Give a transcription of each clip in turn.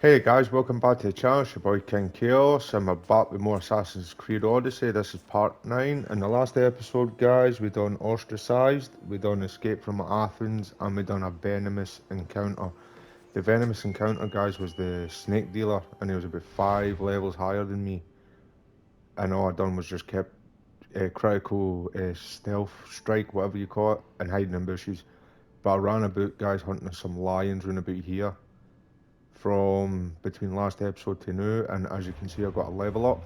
Hey guys, welcome back to the channel. It's your boy King-Khaos. I'm back with more Assassin's Creed Odyssey. This is part 9. In the last episode, guys, we done Ostracized, we done Escape from Athens, and we done a venomous encounter. The venomous encounter, guys, was the snake dealer, and he was about 5 levels higher than me. And all I done was just kept critical stealth strike, whatever you call it, and hiding in bushes. But I ran about, guys, hunting some lions round about here from between last episode to now, and as you can see, I got a level up.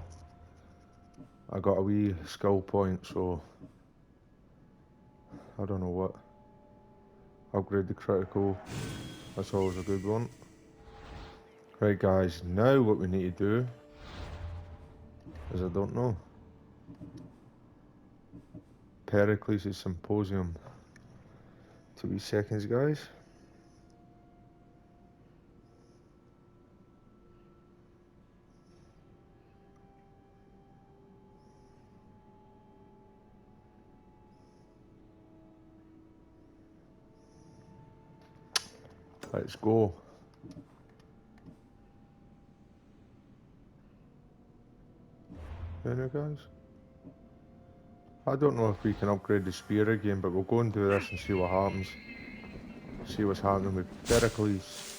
I got a wee skill point, so I don't know what. Upgrade the critical, that's always a good one. Right guys, now what we need to do is, I don't know, Perikles' Symposium. 2 seconds guys. Let's go. There guys. I don't know if we can upgrade the spear again, but we'll go and do this and see what happens. See what's happening with Perikles.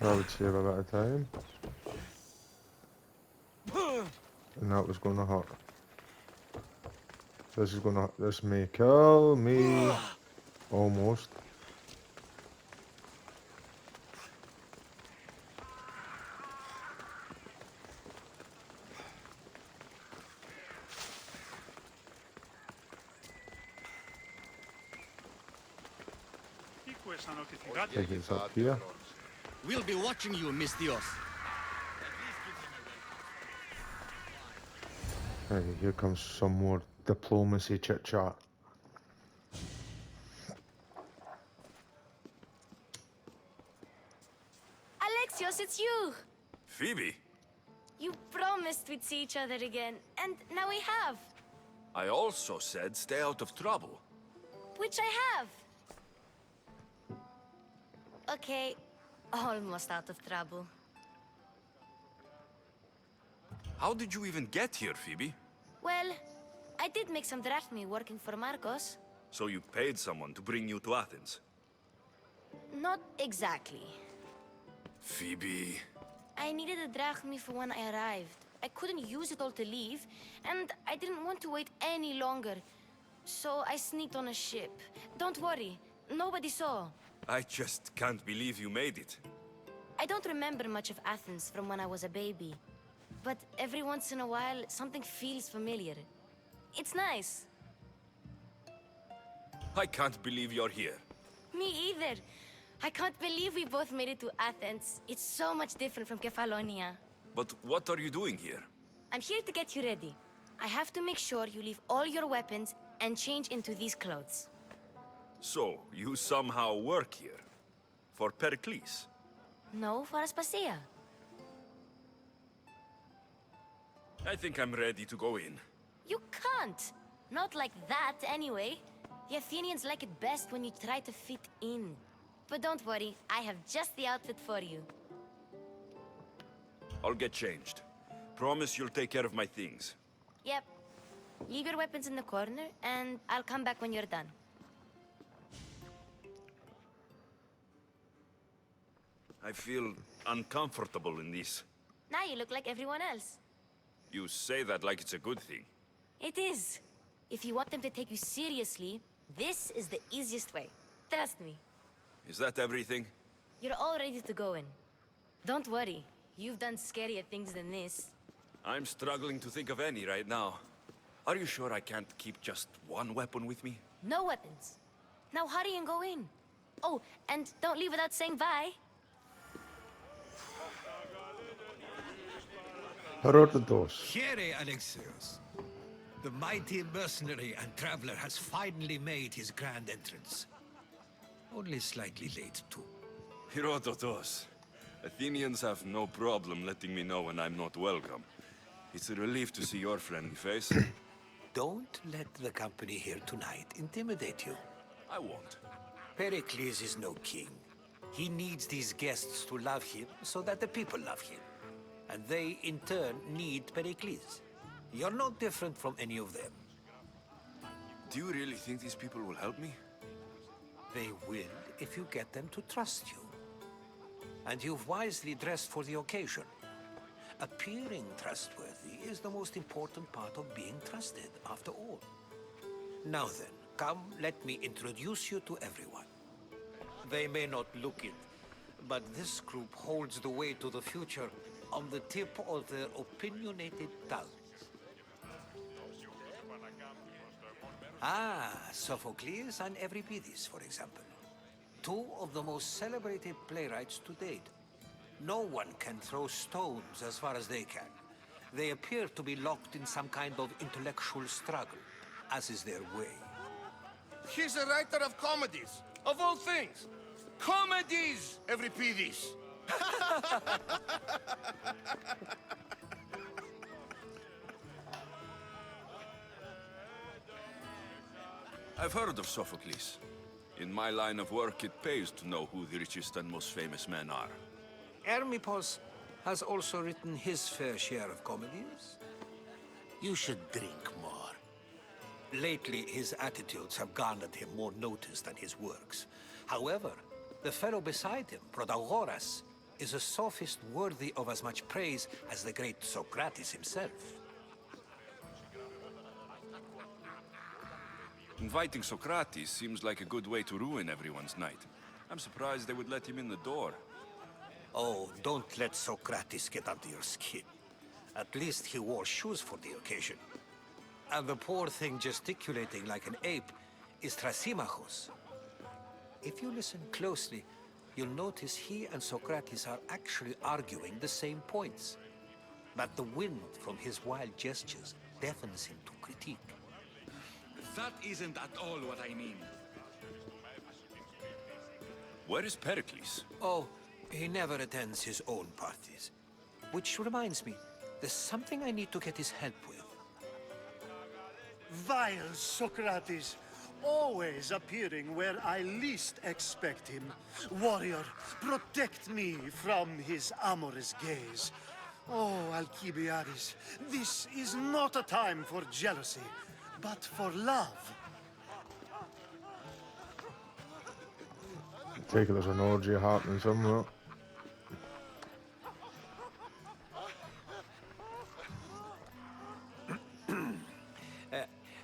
I would save a bit of time. And that was gonna hurt. This may kill me. Almost. Take it up here. We'll be watching you, Miss Dios. Okay, here comes some more diplomacy chit chat. Alexios, it's you! Phoebe, You promised we'd see each other again, and now we have. I also said stay out of trouble. Which I have. Okay, almost out of trouble. How did you even get here, Phoebe? Well, I did make some drachmi working for Marcos. So you paid someone to bring you to Athens? Not exactly. Phoebe... I needed a drachmi for when I arrived. I couldn't use it all to leave, and I didn't want to wait any longer. So I sneaked on a ship. Don't worry, nobody saw. I just can't believe you made it. I don't remember much of Athens from when I was a baby. But every once in a while, something feels familiar. It's nice. I can't believe you're here. Me either. I can't believe we both made it to Athens. It's so much different from Kefalonia. But what are you doing here? I'm here to get you ready. I have to make sure you leave all your weapons and change into these clothes. So, you somehow work here? For Perikles? No, for Aspasia. I think I'm ready to go in. You can't. Not like that, anyway. The Athenians like it best when you try to fit in. But don't worry, I have just the outfit for you. I'll get changed. Promise you'll take care of my things. Yep. Leave your weapons in the corner, and I'll come back when you're done. I feel uncomfortable in this. Now you look like everyone else. You say that like it's a good thing. It is. If you want them to take you seriously, this is the easiest way. Trust me. Is that everything? You're all ready to go in. Don't worry. You've done scarier things than this. I'm struggling to think of any right now. Are you sure I can't keep just one weapon with me? No weapons. Now hurry and go in. Oh, and don't leave without saying bye. Herodotus. Here, Alexios. The mighty mercenary and traveler has finally made his grand entrance. Only slightly late, too. Herodotus, Athenians have no problem letting me know when I'm not welcome. It's a relief to see your friendly face. Don't let the company here tonight intimidate you. I won't. Pericles is no king. He needs these guests to love him so that the people love him. And they, in turn, need Pericles. You're no different from any of them. Do you really think these people will help me? They will if you get them to trust you. And you've wisely dressed for the occasion. Appearing trustworthy is the most important part of being trusted, after all. Now then, come, let me introduce you to everyone. They may not look it, but this group holds the way to the future on the tip of their opinionated tongues. Ah, Sophocles and Euripides, for example. Two of the most celebrated playwrights to date. No one can throw stones as far as they can. They appear to be locked in some kind of intellectual struggle, as is their way. He's a writer of comedies, of all things. Comedies, Euripides. I've heard of Sophocles. In my line of work, it pays to know who the richest and most famous men are. Hermippos has also written his fair share of comedies. You should drink more. Lately, his attitudes have garnered him more notice than his works. However, the fellow beside him, Protagoras, is a sophist worthy of as much praise as the great Socrates himself. Inviting Socrates seems like a good way to ruin everyone's night. I'm surprised they would let him in the door. Oh, don't let Socrates get under your skin. At least he wore shoes for the occasion. And the poor thing gesticulating like an ape is Thrasymachos. If you listen closely, you'll notice he and Socrates are actually arguing the same points. But the wind from his wild gestures deafens him to critique. That isn't at all what I mean. Where is Pericles? Oh, he never attends his own parties. Which reminds me, there's something I need to get his help with. Vile Socrates, always appearing where I least expect him. Warrior, protect me from his amorous gaze. Oh, Alcibiades, this is not a time for jealousy, but for love. Take it as an orgy happening somewhere.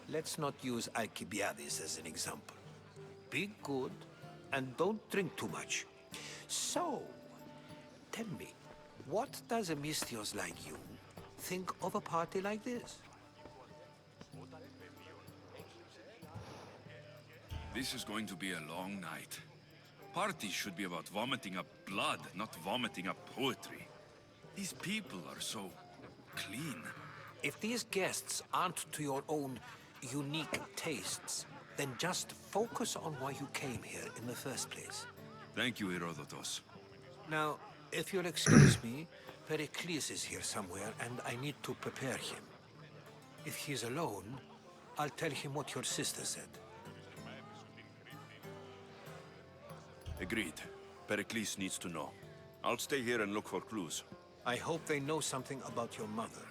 Let's not use Alcibiades as an example. Be good, and don't drink too much. So, tell me, what does a Misthios like you think of a party like this? This is going to be a long night. Parties should be about vomiting up blood, not vomiting up poetry. These people are so clean. If these guests aren't to your own unique tastes, then just focus on why you came here in the first place. Thank you, Herodotus. Now, if you'll excuse me, Pericles is here somewhere, and I need to prepare him. If he's alone, I'll tell him what your sister said. Agreed. Pericles needs to know. I'll stay here and look for clues. I hope they know something about your mother.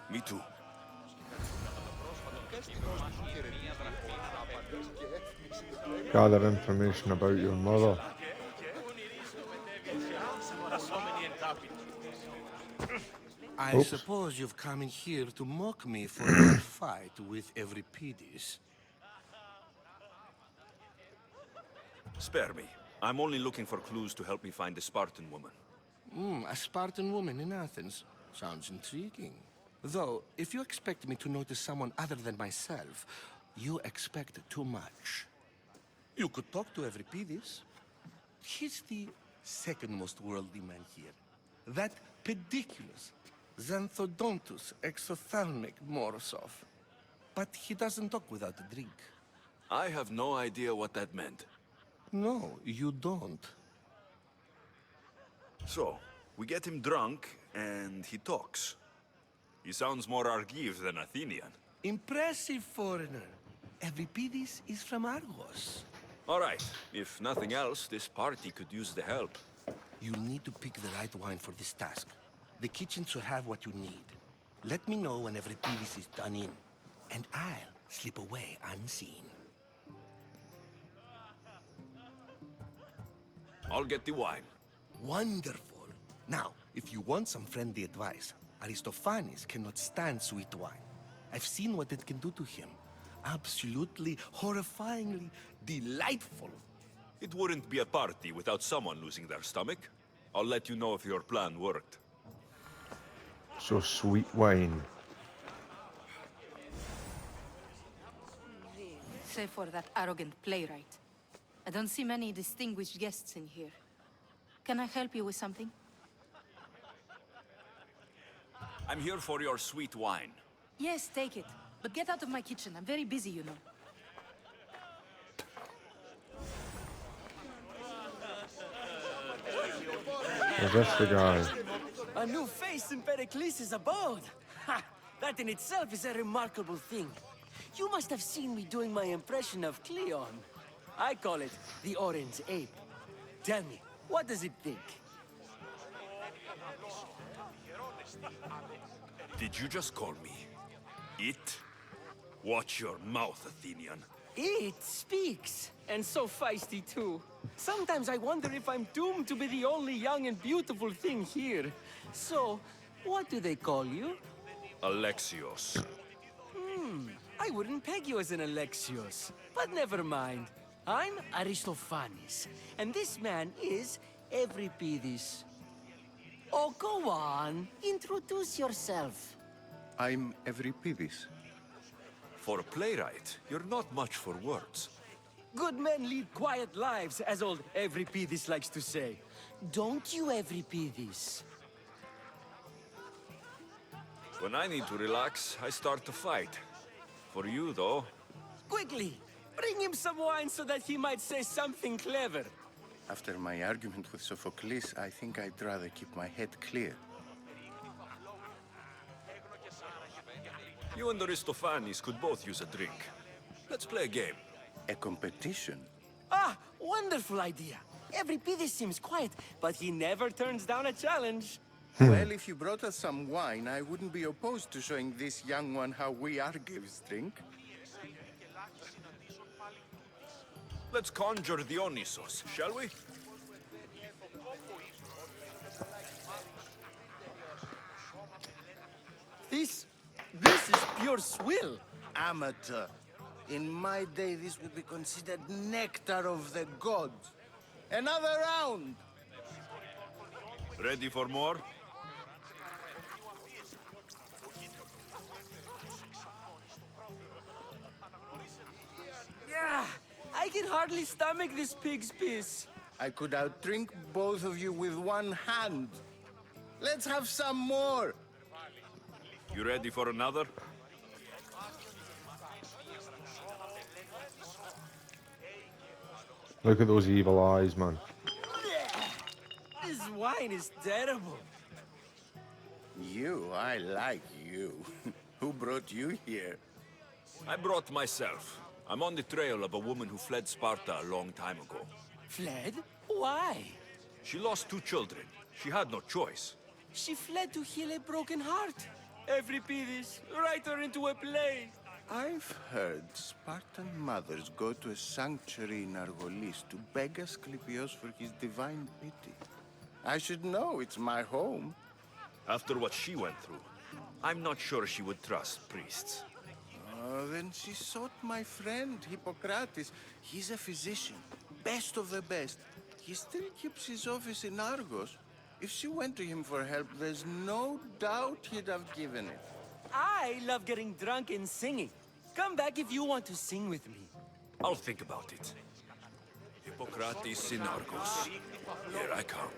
Me too. Gather information about your mother. I Oops. suppose you've come in here to mock me for my fight with Euripides. Spare me. I'm only looking for clues to help me find a Spartan woman. A Spartan woman in Athens. Sounds intriguing. Though, if you expect me to notice someone other than myself, you expect too much. You could talk to Euripides. He's the second most worldly man here. That pediculous, xanthodontus exophthalmic Morosov. But he doesn't talk without a drink. I have no idea what that meant. No, you don't. So, we get him drunk, and he talks. He sounds more Argive than Athenian. Impressive, foreigner. Euripides is from Argos. All right, if nothing else, this party could use the help. You'll need to pick the right wine for this task. The kitchen should have what you need. Let me know when Euripides is done in, and I'll slip away unseen. I'll get the wine. Wonderful. Now, if you want some friendly advice, Aristophanes cannot stand sweet wine. I've seen what it can do to him. Absolutely, horrifyingly delightful. It wouldn't be a party without someone losing their stomach. I'll let you know if your plan worked. So sweet wine. Save for that arrogant playwright. I don't see many distinguished guests in here. Can I help you with something? I'm here for your sweet wine. Yes, take it. But get out of my kitchen. I'm very busy, you know. Is this the guy? A new face in Perikles' abode! Ha! That in itself is a remarkable thing. You must have seen me doing my impression of Cleon. I call it the Orange Ape. Tell me, what does it think? Did you just call me it? Watch your mouth, Athenian. It speaks, and so feisty too. Sometimes I wonder if I'm doomed to be the only young and beautiful thing here. So, what do they call you? Alexios. I wouldn't peg you as an Alexios, but never mind. I'm Aristophanes, and this man is Euripides. Oh, go on. Introduce yourself. I'm Euripides. For a playwright, you're not much for words. Good men lead quiet lives, as old Euripides likes to say. Don't you, Euripides? When I need to relax, I start to fight. For you, though, Quickly, bring him some wine so that he might say something clever. After my argument with Sophocles, I think I'd rather keep my head clear. you and Aristophanes could both use a drink. Let's play a game. A competition? Ah, wonderful idea. Euripides seems quiet, but he never turns down a challenge. Well, if you brought us some wine, I wouldn't be opposed to showing this young one how we Argives drink. Let's conjure Dionysos, shall we? This is pure swill. Amateur. In my day, this would be considered nectar of the gods. Another round! Ready for more? Yeah, I can hardly stomach this pig's piss. I could outdrink both of you with one hand. Let's have some more! You ready for another? Look at those evil eyes, man. This wine is terrible. You, I like you. Who brought you here? I brought myself. I'm on the trail of a woman who fled Sparta a long time ago. Fled? Why? She lost 2 children. She had no choice. She fled to heal a broken heart. Euripides, write her into a play. I've heard Spartan mothers go to a sanctuary in Argolis to beg Asclepios for his divine pity. I should know, it's my home. After what she went through, I'm not sure she would trust priests. Then she sought my friend, Hippocrates. He's a physician, best of the best. He still keeps his office in Argos. If she went to him for help, there's no doubt he'd have given it. I love getting drunk and singing. Come back if you want to sing with me. I'll think about it. Hippocrates in Argos. Here I come.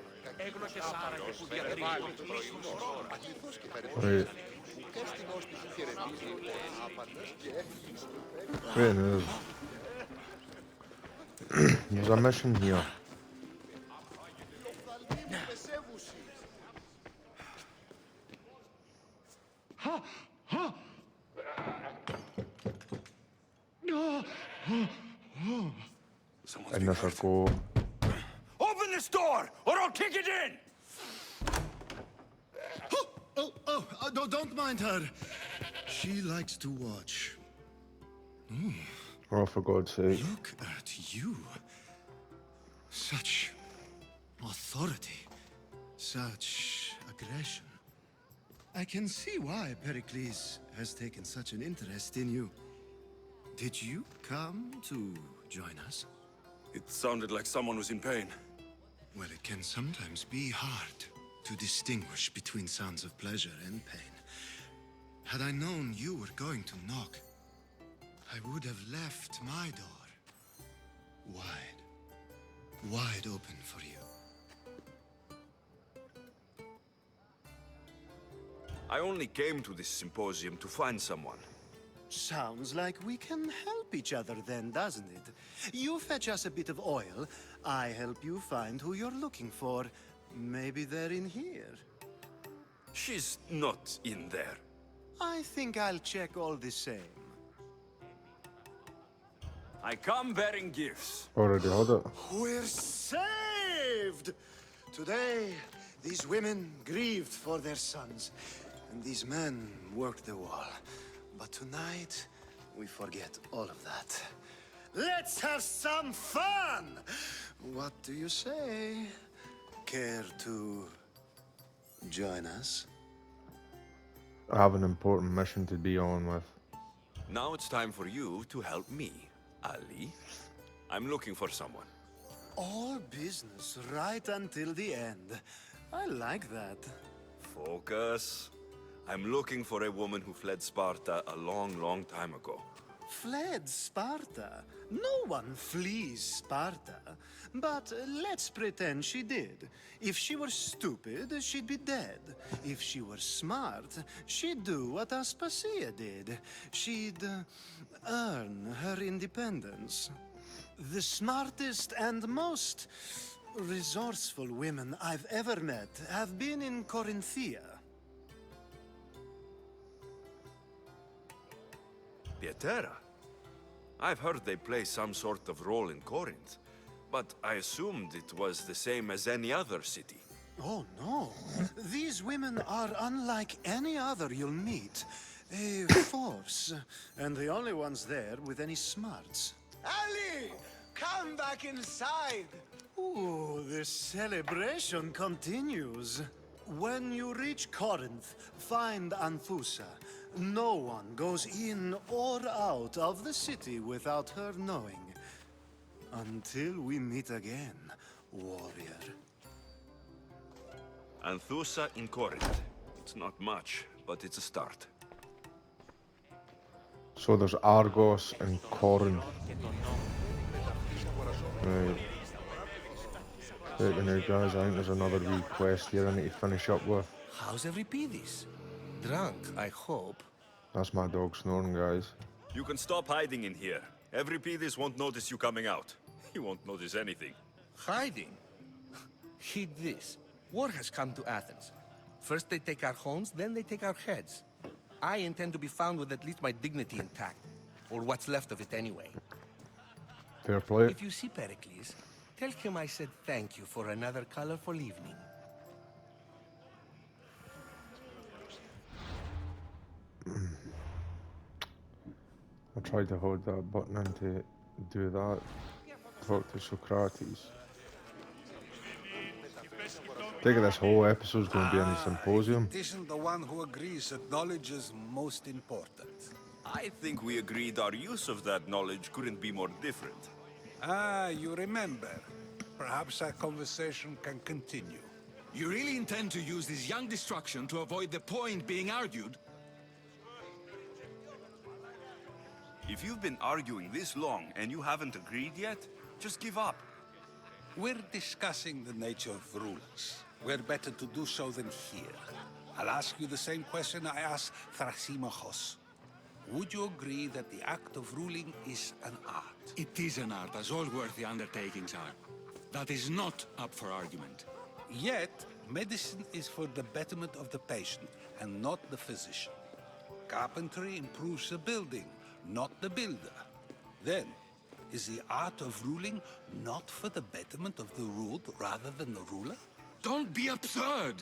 Wait. Wait a minute. There's a mission here. Someone's in being this hurt. go. Open this door, or I'll kick it in! No, don't mind her. She likes to watch. Oh, for God's sake. Look at you. Such authority. Such aggression. I can see why Perikles has taken such an interest in you. Did you come to join us? It sounded like someone was in pain. Well, it can sometimes be hard to distinguish between sounds of pleasure and pain. Had I known you were going to knock, I would have left my door wide open for you. I only came to this symposium to find someone. Sounds like we can help each other then, doesn't it? You fetch us a bit of oil, I help you find who you're looking for. Maybe they're in here. She's not in there. I think I'll check all the same. I come bearing gifts. Already had it. We're saved! Today, these women grieved for their sons, and these men worked the wall. But tonight, we forget all of that. Let's have some fun! What do you say? Care to join us? I have an important mission to be on with. Now it's time for you to help me, Ali. I'm looking for someone. All business right until the end. I like that. Focus. I'm looking for a woman who fled Sparta a long, long time ago. Fled Sparta? No one flees Sparta. But let's pretend she did. If she were stupid, she'd be dead. If she were smart, she'd do what Aspasia did. She'd earn her independence. The smartest and most resourceful women I've ever met have been in Corinthia. Pietera? I've heard they play some sort of role in Corinth, but I assumed it was the same as any other city. Oh, no. These women are unlike any other you'll meet. A force, and the only ones there with any smarts. Ali! Come back inside! Ooh, the celebration continues. When you reach Corinth, find Anthusa. No one goes in or out of the city without her knowing. Until we meet again, warrior. Anthusa in Corinth. It's not much, but it's a start. So there's Argos and Corinth. Right. Right, now guys, I think there's another wee quest here I need to finish up with. How's Euripides? Drunk, I hope. That's my dog snoring, guys. You can stop hiding in here. Euripides won't notice you coming out. He won't notice anything. Hiding? Heed this. War has come to Athens. First they take our homes, then they take our heads. I intend to be found with at least my dignity intact. Or what's left of it anyway. Fair play. If you see Perikles, tell him I said thank you for another colorful evening. I tried to hold that button in to do that. Talk to Socrates. I think this whole episode's going to be on the Symposium. It isn't the one who agrees that knowledge is most important. I think we agreed our use of that knowledge couldn't be more different. Ah, you remember. Perhaps our conversation can continue. You really intend to use this young destruction to avoid the point being argued? If you've been arguing this long and you haven't agreed yet, just give up. We're discussing the nature of rulers. Where better to do so than here? I'll ask you the same question I asked Thrasymachos. Would you agree that the act of ruling is an art? It is an art, as all worthy undertakings are. That is not up for argument. Yet, medicine is for the betterment of the patient, and not the physician. Carpentry improves the building, not the builder. Then, Is the art of ruling not for the betterment of the ruled rather than the ruler? Don't be absurd!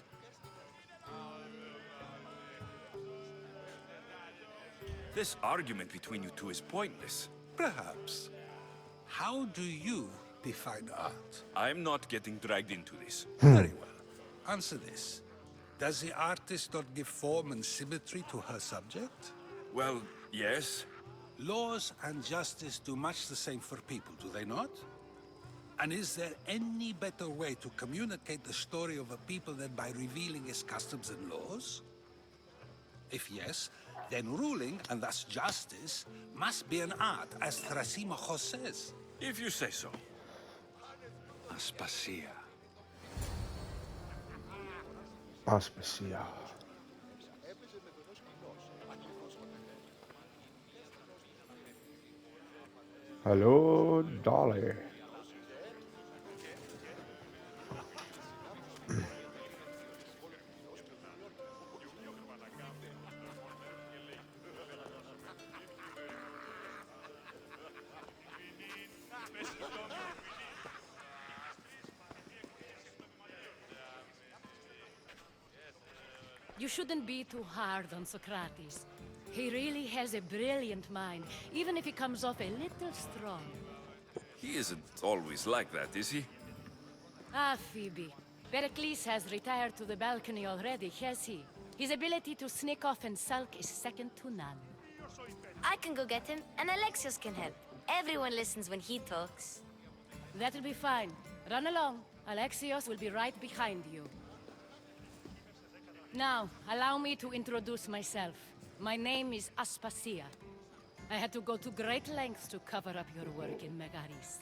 This argument between you two is pointless. Perhaps. How do you define art? I'm not getting dragged into this. Very well. Answer this. Does the artist not give form and symmetry to her subject? Well, yes. Laws and justice do much the same for people, do they not? And is there any better way to communicate the story of a people than by revealing its customs and laws? If yes, then ruling, and thus justice, must be an art, as King-Khaos says. If you say so. Aspasia. Aspasia. Hello, Dolly. You shouldn't be too hard on Socrates. He really has a brilliant mind, even if he comes off a little strong. He isn't always like that, is he? Ah, Phoebe. Perikles has retired to the balcony already, has he? His ability to sneak off and sulk is second to none. I can go get him, and Alexios can help. Everyone listens when he talks. That'll be fine. Run along. Alexios will be right behind you. Now, allow me to introduce myself. My name is Aspasia. I had to go to great lengths to cover up your work in Megaris.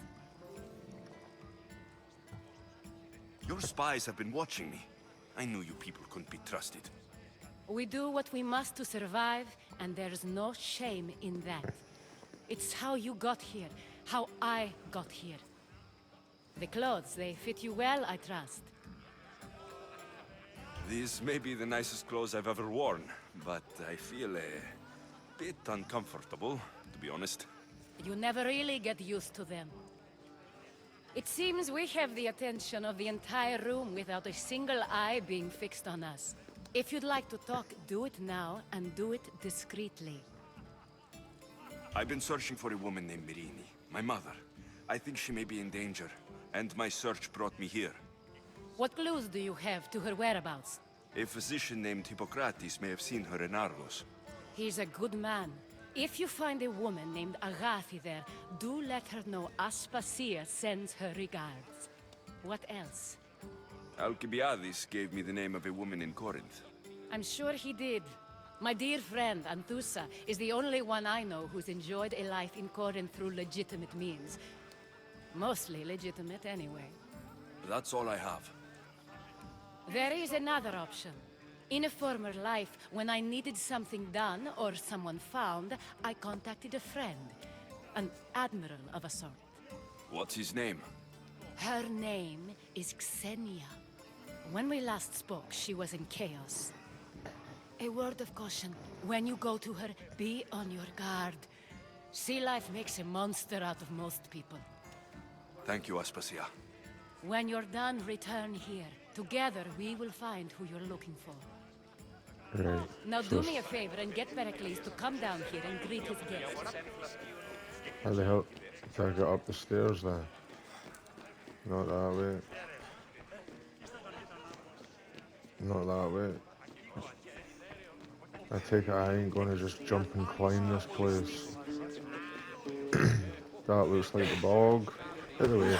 Your spies have been watching me. I knew you people couldn't be trusted. We do what we must to survive, and there's no shame in that. It's how you got here, how I got here. The clothes, they fit you well, I trust. These may be the nicest clothes I've ever worn, but I feel a bit uncomfortable, to be honest. You never really get used to them. It seems we have the attention of the entire room without a single eye being fixed on us. If you'd like to talk, do it now, and do it discreetly. I've been searching for a woman named Mirini, my mother. I think she may be in danger, and my search brought me here. What clues do you have to her whereabouts? A physician named Hippocrates may have seen her in Argos. He's a good man. If you find a woman named Agathi there, do let her know Aspasia sends her regards. What else? Alcibiades gave me the name of a woman in Corinth. I'm sure he did. My dear friend, Anthusa, is the only one I know who's enjoyed a life in Corinth through legitimate means. Mostly legitimate, anyway. That's all I have. There is another option. In a former life, when I needed something done or someone found, I contacted a friend. An admiral of a sort. What's his name? Her name is Xenia. When we last spoke, she was in chaos. A word of caution. When you go to her, be on your guard. Sea life makes a monster out of most people. Thank you, Aspasia. When you're done, return here. Together, we will find who you're looking for. Right. Now do me a favor and get Perikles to come down here and greet his guests. How the hell can I get up the stairs then? Not that way. Not that way. I take it I ain't gonna just jump and climb this place. That looks like the bog. Either way.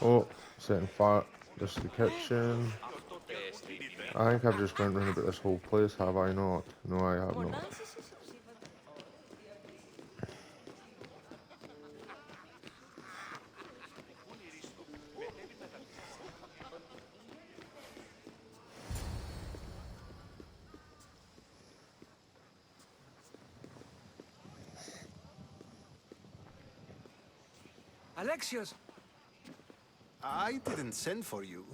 Oh, setting fire. This is the kitchen. I think I've just went round about this whole place, have I not? No, I have not. Alexios! I didn't send for you.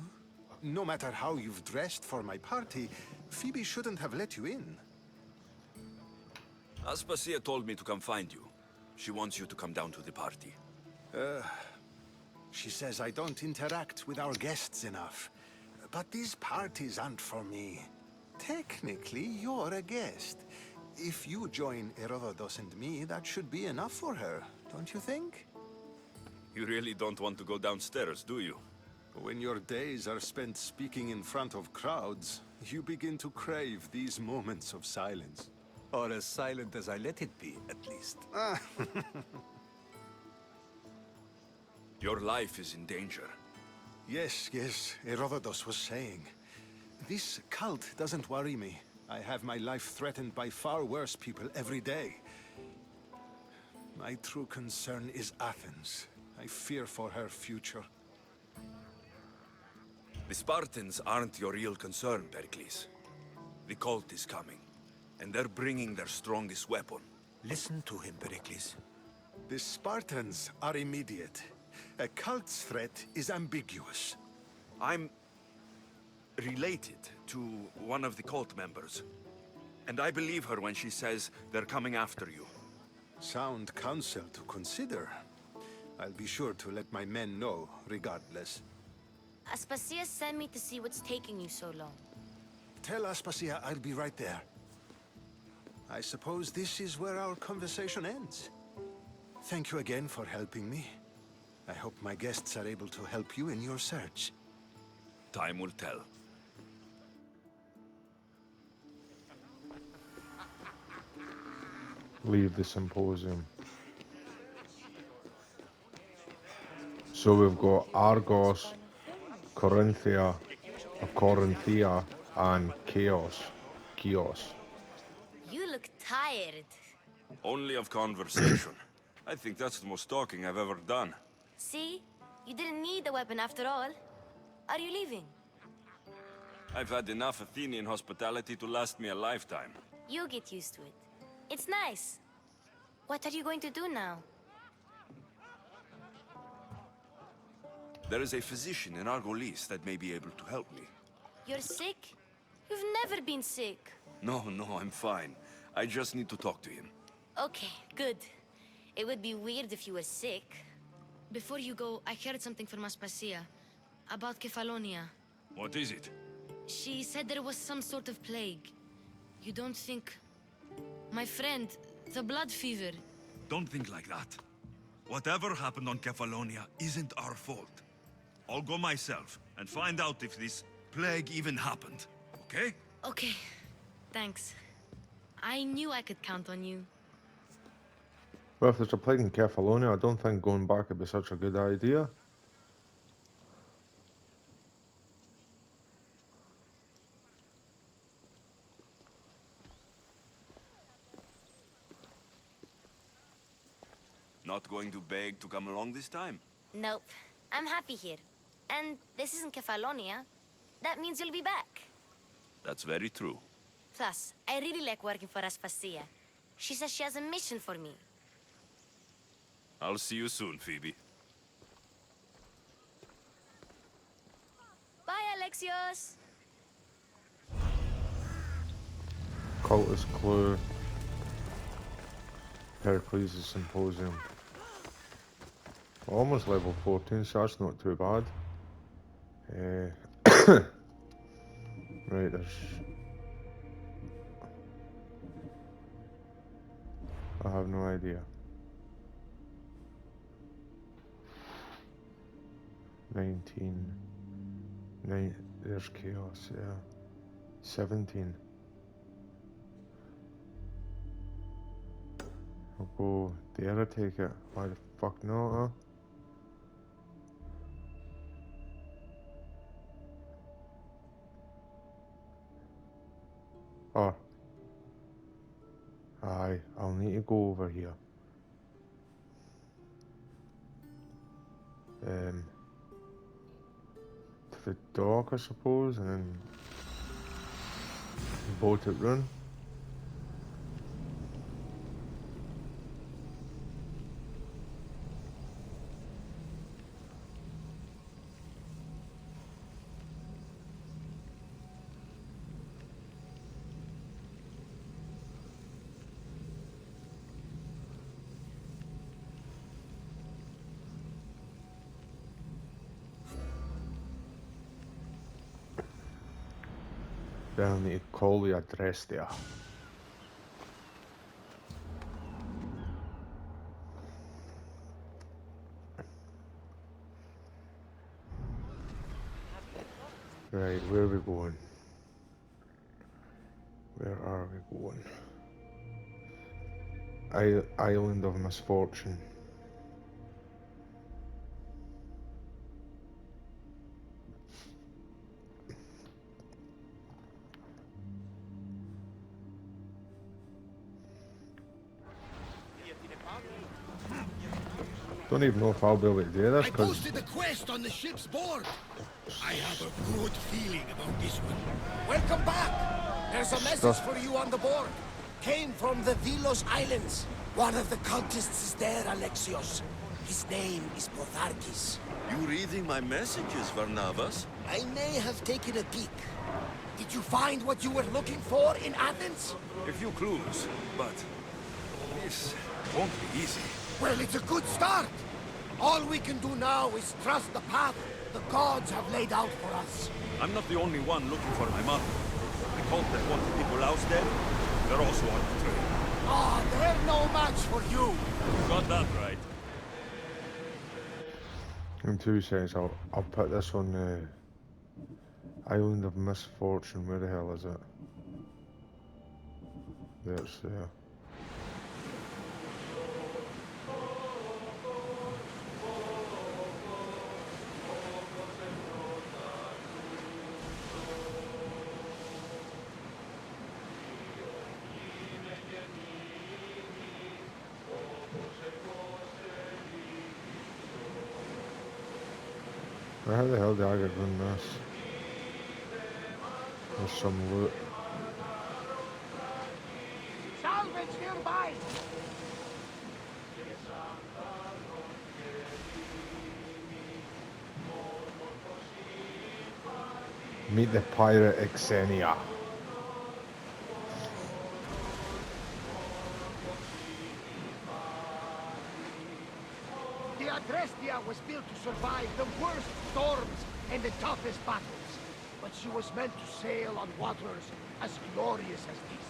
No matter how you've dressed for my party, Phoebe shouldn't have let you in. Aspasia told me to come find you. She wants you to come down to the party. She says I don't interact with our guests enough. But these parties aren't for me. Technically, you're a guest. If you join Herodotus and me, that should be enough for her, don't you think? You really don't want to go downstairs, do you? When your days are spent speaking in front of crowds, you begin to crave these moments of silence. Or as silent as I let it be, at least. Your life is in danger. Yes, Herodotus was saying. This cult doesn't worry me. I have my life threatened by far worse people every day. My true concern is Athens. I fear for her future. The Spartans aren't your real concern, Perikles. The cult is coming, and they're bringing their strongest weapon. Listen to him, Perikles. The Spartans are immediate. A cult's threat is ambiguous. I'm related to one of the cult members, and I believe her when she says they're coming after you. Sound counsel to consider. I'll be sure to let my men know, regardless. Aspasia sent me to see what's taking you so long. Tell Aspasia I'll be right there. I suppose this is where our conversation ends. Thank you again for helping me. I hope my guests are able to help you in your search. Time will tell. Leave the symposium. So we've got Argos, Corinthia, Corinthia, and Chaos. You look tired. Only of conversation. I think that's the most talking I've ever done. See? You didn't need the weapon after all. Are you leaving? I've had enough Athenian hospitality to last me a lifetime. You'll get used to it. It's nice. What are you going to do now? There is a physician in Argolis that may be able to help me. You're sick? You've never been sick. No, I'm fine. I just need to talk to him. Okay, good. It would be weird if you were sick. Before you go, I heard something from Aspasia about Kefalonia. What is it? She said there was some sort of plague. You don't think... My friend, the blood fever. Don't think like that. Whatever happened on Kefalonia isn't our fault. I'll go myself and find out if this plague even happened, okay? Okay, thanks. I knew I could count on you. Well, if there's a plague in Kefalonia, I don't think going back would be such a good idea. Not going to beg to come along this time? Nope. I'm happy here. And this isn't Kefalonia. That means you'll be back. That's very true. Plus, I really like working for Aspasia. She says she has a mission for me. I'll see you soon, Phoebe. Bye, Alexios! Cultist Clue. Perikles' Symposium. Almost level 14, so that's not too bad. Right, there's... I have no idea. 19. There's Chaos, yeah. 17. I'll go there, take it. Why the fuck not, huh? Oh. Aye, I'll need to go over here. To the dock, I suppose, and then boat it run. Then I need to call the address there. Right, where are we going? Where are we going? Island of Misfortune. Don't even know if I'll be able to do this I because posted the quest on the ship's board. I have a good feeling about this one. Welcome back. There's a message for you on the board. Came from the Vilos Islands. One of the cultists is there, Alexios. His name is Perikles. You reading my messages, Varnavas? I may have taken a peek. Did you find what you were looking for in Athens? A few clues, but this won't be easy. Well, it's a good start. All we can do now is trust the path the gods have laid out for us. I'm not the only one looking for my mother. The cult that wanted Nikolaos dead, they're also on the trail. Ah, they're no match for you. Got that right. in 2 seconds I'll put this on the Island of Misfortune. Where the hell is it? There it's there. How the hell did I get run this? There's some loot. Salvage nearby. Meet the pirate Xenia. The Adrestia was built to survive the worst storms and the toughest battles. But she was meant to sail on waters as glorious as this.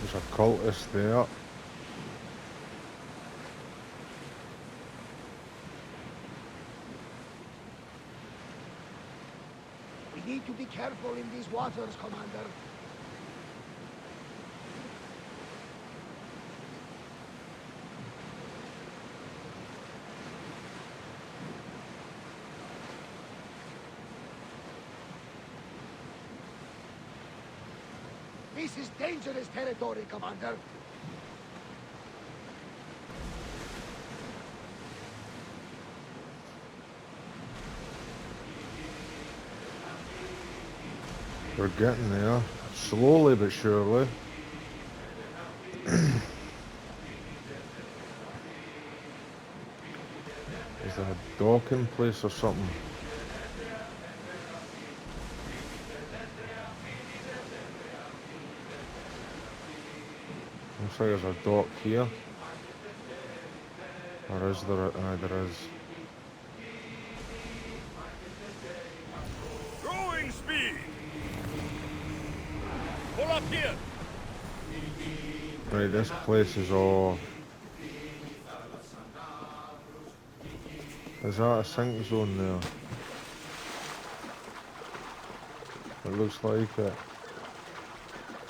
There's a cultist there. We need to be careful in these waters, Commander. This is dangerous territory, Commander. We're getting there, slowly but surely. Is there a docking place or something? Looks like there's a dock here. Or is there? There is. Growing speed! Pull up here! Right, this place is all... Is that a sink zone there? It looks like it.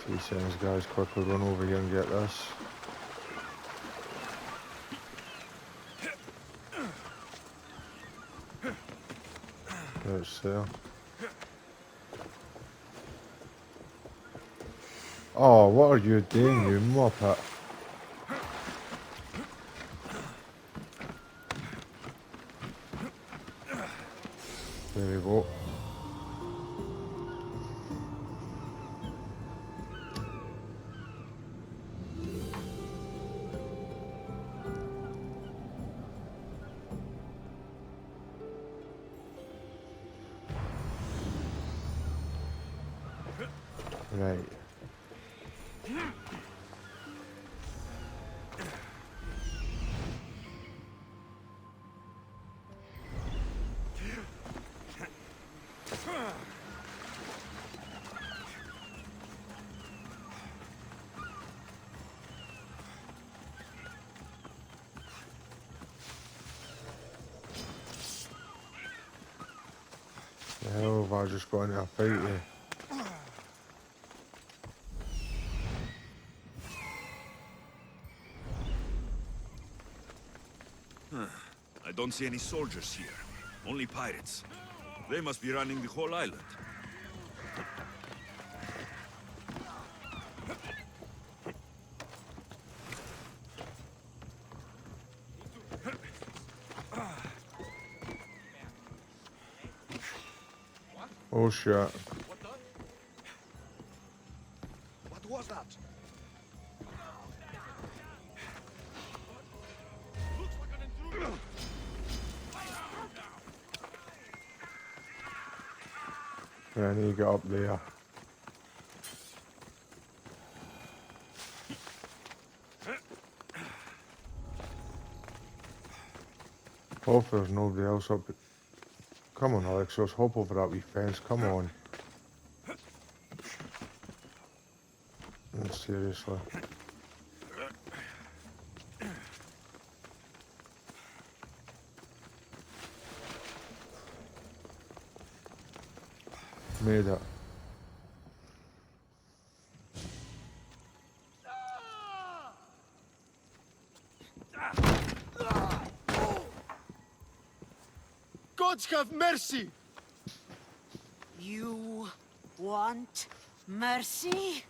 2 seconds, guys, quickly run over here and get this. It's there. Oh, what are you doing, you muppet? There we go. Right. if I just got into a fight here. I don't see any soldiers here. Only pirates. They must be running the whole island. Oh shit. What was that? Yeah, I need to get up there. Hopefully there's nobody else up. Come on, Alexios, hop over that wee fence, come on. Seriously. Made it. Gods have mercy! You want mercy?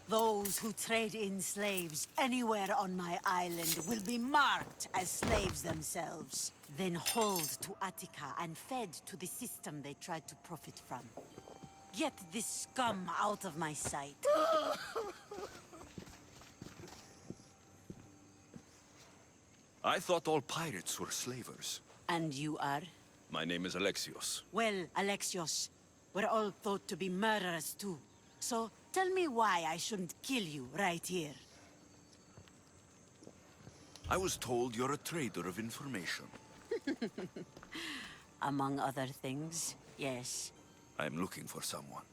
Those who trade in slaves anywhere on my island will be marked as slaves themselves, then hauled to Attica and fed to the system they tried to profit from. Get this scum out of my sight. I thought all pirates were slavers. And you are? My name is Alexios. Well, Alexios, we're all thought to be murderers too. So, tell me why I shouldn't kill you right here. I was told you're a trader of information. Among other things, yes. I'm looking for someone.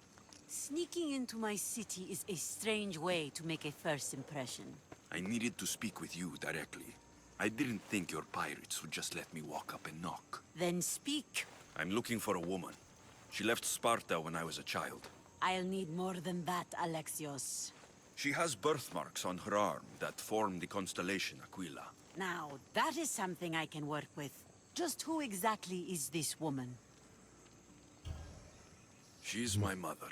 Sneaking into my city is a strange way to make a first impression. I needed to speak with you directly. I didn't think your pirates would just let me walk up and knock. Then speak. I'm looking for a woman. She left Sparta when I was a child. I'll need more than that, Alexios. She has birthmarks on her arm that form the constellation Aquila. Now, that is something I can work with. Just who exactly is this woman? She's my mother.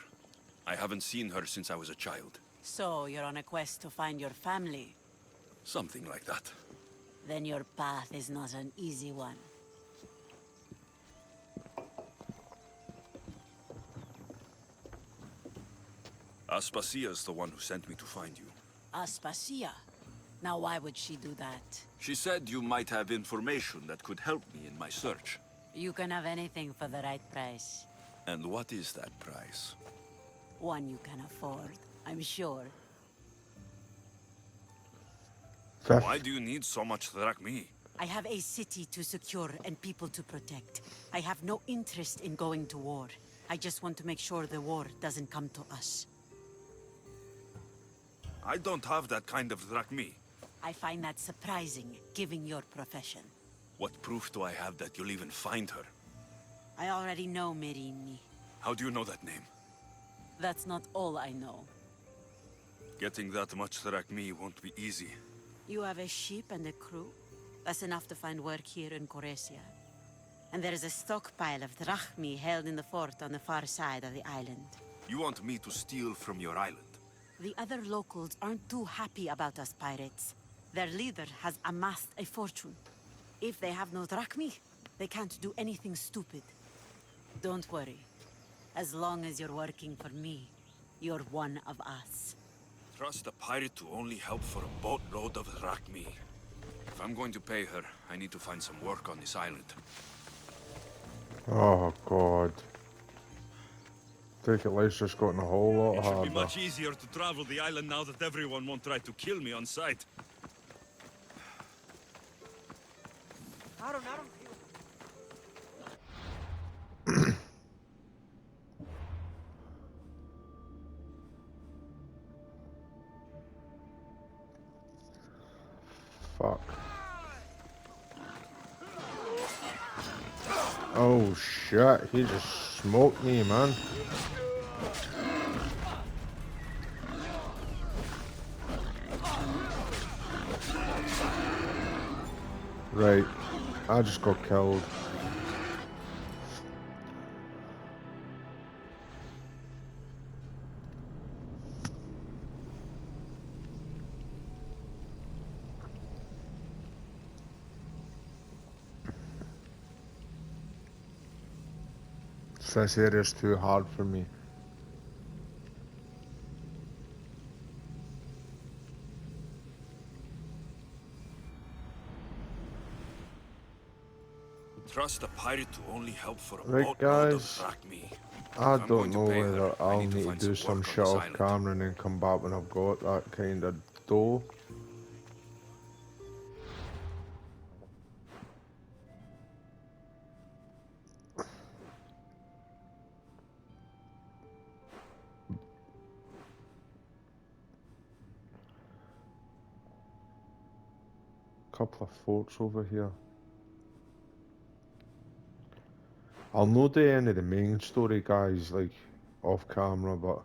I haven't seen her since I was a child. So, you're on a quest to find your family? Something like that. Then your path is not an easy one. Aspasia's the one who sent me to find you. Aspasia? Now why would she do that? She said you might have information that could help me in my search. You can have anything for the right price. And what is that price? One you can afford, I'm sure. Why do you need so much drachmi? I have a city to secure and people to protect. I have no interest in going to war. I just want to make sure the war doesn't come to us. I don't have that kind of drachmi. I find that surprising, given your profession. What proof do I have that you'll even find her? I already know Merini. How do you know that name? That's not all I know. Getting that much drachmi won't be easy. You have a ship and a crew? That's enough to find work here in Coresia. And there is a stockpile of drachmi held in the fort on the far side of the island. You want me to steal from your island? The other locals aren't too happy about us pirates. Their leader has amassed a fortune. If they have no drachmi, they can't do anything stupid. Don't worry. As long as you're working for me, you're one of us. Trust a pirate to only help for a boatload of drachmi. If I'm going to pay her, I need to find some work on this island. Oh god. Take it, life's just gotten a whole lot It should harder. be much easier to travel the island now that everyone won't try to kill me on sight. Fuck. Oh shit, he just smoked me, man. Right, I just got killed. This area's too hard for me. Trust a pirate to only help for a Right, boatload of guys. drachmi. I If I'm don't going to know pay her, whether I I'll need to need to find do some some work on shit this off island. camera and then come back when I've got that kind of dough. Couple of forts over here. I'll not do any of the main story, guys, like off camera, but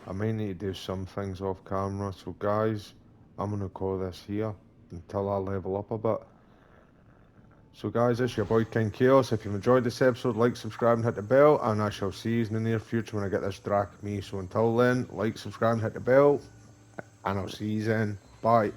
I might need to do some things off camera. So guys, I'm gonna call this here until I level up a bit. So guys, it's your boy King-Khaos. If you've enjoyed this episode, like, subscribe and hit the bell, and I shall see you in the near future when I get this drachmi. So until then, like, subscribe and hit the bell, and I'll see you then. Bye.